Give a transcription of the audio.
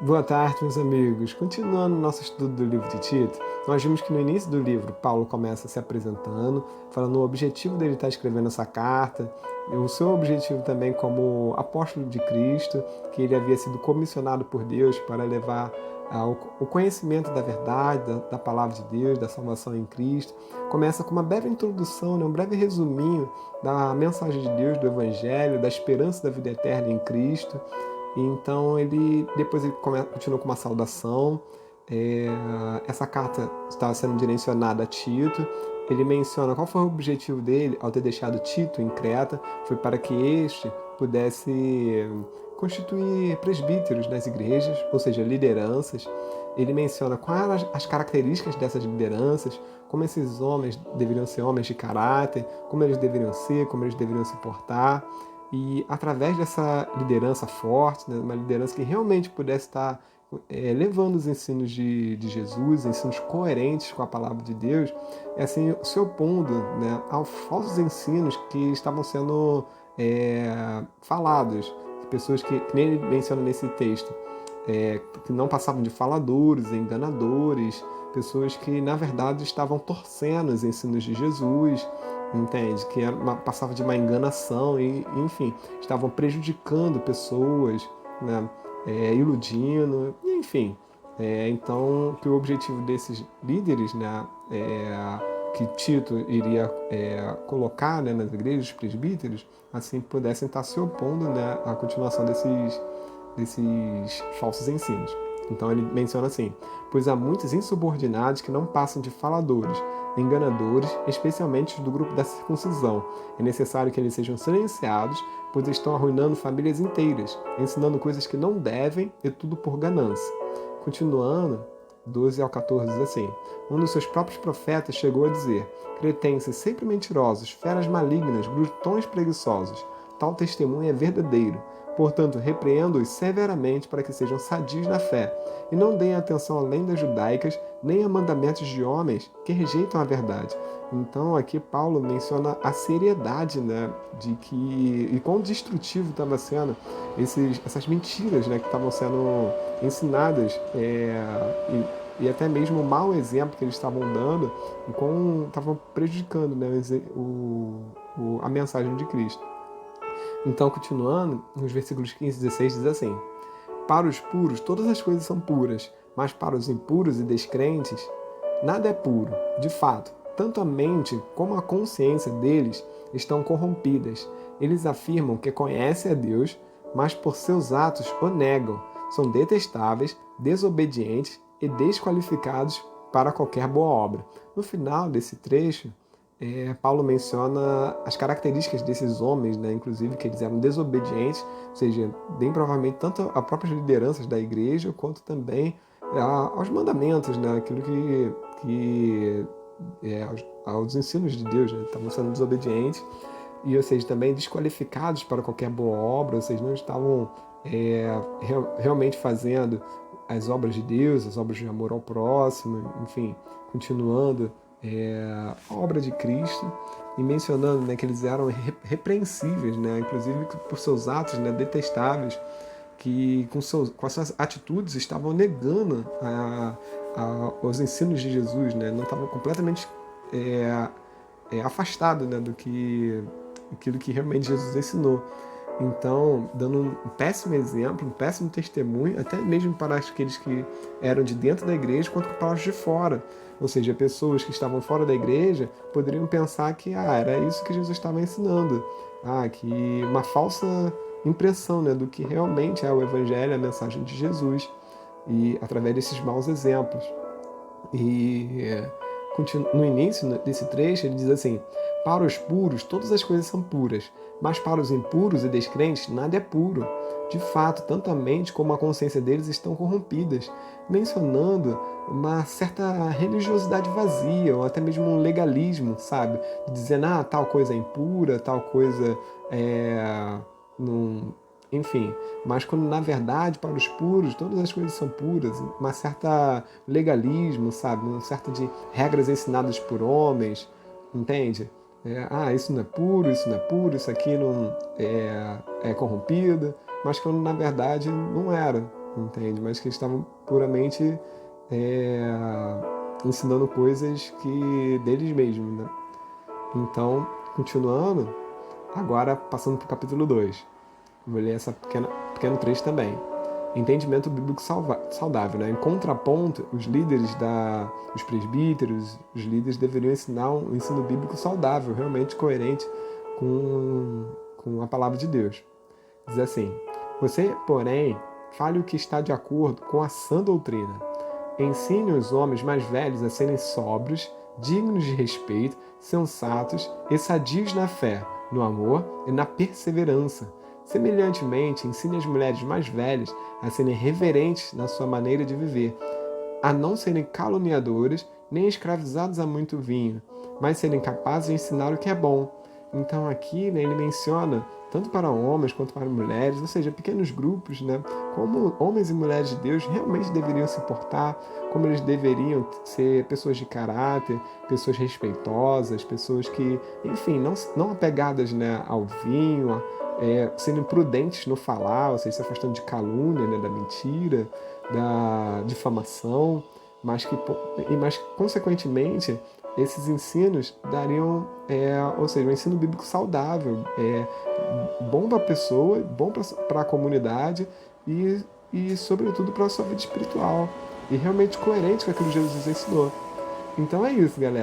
Boa tarde, meus amigos. Continuando nosso estudo do livro de Tito, nós vimos que no início do livro Paulo começa se apresentando, falando o objetivo dele estar escrevendo essa carta, o seu objetivo também como apóstolo de Cristo, que ele havia sido comissionado por Deus para levar o conhecimento da verdade, da palavra de Deus, da salvação em Cristo. Começa com uma breve introdução, um breve resuminho da mensagem de Deus, do Evangelho, da esperança da vida eterna em Cristo. Então depois ele continua com uma saudação. Essa carta está sendo direcionada a Tito. Ele menciona qual foi o objetivo dele ao ter deixado Tito em Creta. Foi para que este pudesse constituir presbíteros nas igrejas, ou seja, lideranças. Ele menciona quais eram as características dessas lideranças, como esses homens deveriam ser homens de caráter, como eles deveriam ser, como eles deveriam se portar. E através dessa liderança forte, né, uma liderança que realmente pudesse estar levando os ensinos de Jesus, ensinos coerentes com a palavra de Deus, assim, se opondo, né, aos falsos ensinos que estavam sendo falados. Pessoas que nem ele menciona nesse texto, que não passavam de faladores, enganadores, pessoas que na verdade estavam torcendo os ensinos de Jesus, entende? Que passava de uma enganação e, enfim, estavam prejudicando pessoas, né? Iludindo, enfim. Então, que o objetivo desses líderes, né? Que Tito iria colocar, né, nas igrejas, os presbíteros, assim pudessem estar se opondo, né, à continuação desses falsos ensinos. Então ele menciona assim: pois há muitos insubordinados que não passam de faladores, enganadores, especialmente os do grupo da circuncisão. É necessário que eles sejam silenciados, pois estão arruinando famílias inteiras, ensinando coisas que não devem e tudo por ganância. Continuando, 12 ao 14 diz assim: um dos seus próprios profetas chegou a dizer: cretenses sempre mentirosos, feras malignas, glutões preguiçosos. Tal testemunho é verdadeiro. Portanto, repreendo-os severamente para que sejam sadios na fé, e não deem atenção a lendas judaicas, nem a mandamentos de homens que rejeitam a verdade. Então, aqui Paulo menciona a seriedade, né, de que e quão destrutivo estava sendo essas mentiras, né, que estavam sendo ensinadas, e até mesmo o mau exemplo que eles estavam dando, e como estavam prejudicando, né, a mensagem de Cristo. Então, continuando, nos versículos 15 e 16 diz assim: para os puros todas as coisas são puras, mas para os impuros e descrentes nada é puro. De fato, tanto a mente como a consciência deles estão corrompidas. Eles afirmam que conhecem a Deus, mas por seus atos o negam. São detestáveis, desobedientes e desqualificados para qualquer boa obra. No final desse trecho, Paulo menciona as características desses homens, né? Inclusive que eles eram desobedientes, ou seja, bem provavelmente tanto a próprias lideranças da igreja, quanto também aos mandamentos, né? Aquilo aos ensinos de Deus, né? Estavam sendo desobedientes e, ou seja, também desqualificados para qualquer boa obra, ou seja, não estavam realmente fazendo as obras de Deus, as obras de amor ao próximo, enfim, continuando a obra de Cristo, e mencionando, né, que eles eram repreensíveis, né, inclusive por seus atos, né, detestáveis, que com as suas atitudes estavam negando os ensinos de Jesus, né, não estavam completamente afastados, né, aquilo que realmente Jesus ensinou. Então, dando um péssimo exemplo, um péssimo testemunho, até mesmo para aqueles que eram de dentro da igreja, quanto para os de fora. Ou seja, pessoas que estavam fora da igreja poderiam pensar que era isso que Jesus estava ensinando. Que uma falsa impressão, né, do que realmente é o Evangelho, a mensagem de Jesus, e através desses maus exemplos. E no início desse trecho ele diz assim: para os puros todas as coisas são puras, mas para os impuros e descrentes nada é puro. De fato, tanto a mente como a consciência deles estão corrompidas, mencionando uma certa religiosidade vazia, ou até mesmo um legalismo, sabe? Dizendo, tal coisa é impura, tal coisa não, enfim, mas quando na verdade para os puros todas as coisas são puras, uma certa legalismo, sabe, uma certa de regras ensinadas por homens, entende? Isso não é puro, isso não é puro, isso aqui não é corrompido, mas quando na verdade não era. entende? Mas que estavam puramente ensinando coisas que deles mesmos, né? Então, continuando, agora passando para o capítulo 2. Vou ler essa pequeno trecho também. Entendimento bíblico saudável, né? Em contraponto, os presbíteros, os líderes deveriam ensinar um ensino bíblico saudável, realmente coerente com a palavra de Deus. Diz assim: você, porém, fale o que está de acordo com a sã doutrina. Ensine os homens mais velhos a serem sóbrios, dignos de respeito, sensatos e sadios na fé, no amor e na perseverança. Semelhantemente, ensine as mulheres mais velhas a serem reverentes na sua maneira de viver, a não serem caluniadoras nem escravizados a muito vinho, mas serem capazes de ensinar o que é bom. Então aqui, né, ele menciona tanto para homens quanto para mulheres, ou seja, pequenos grupos, né, como homens e mulheres de Deus realmente deveriam se portar, como eles deveriam ser pessoas de caráter, pessoas respeitosas, pessoas que, enfim, não apegadas, né, ao vinho, sendo prudentes no falar, ou seja, se afastando de calúnia, né, da mentira, da difamação, mas consequentemente esses ensinos dariam, ou seja, um ensino bíblico saudável, bom para a pessoa, bom para a comunidade e sobretudo para a sua vida espiritual, e realmente coerente com aquilo que Jesus ensinou. Então é isso, galera.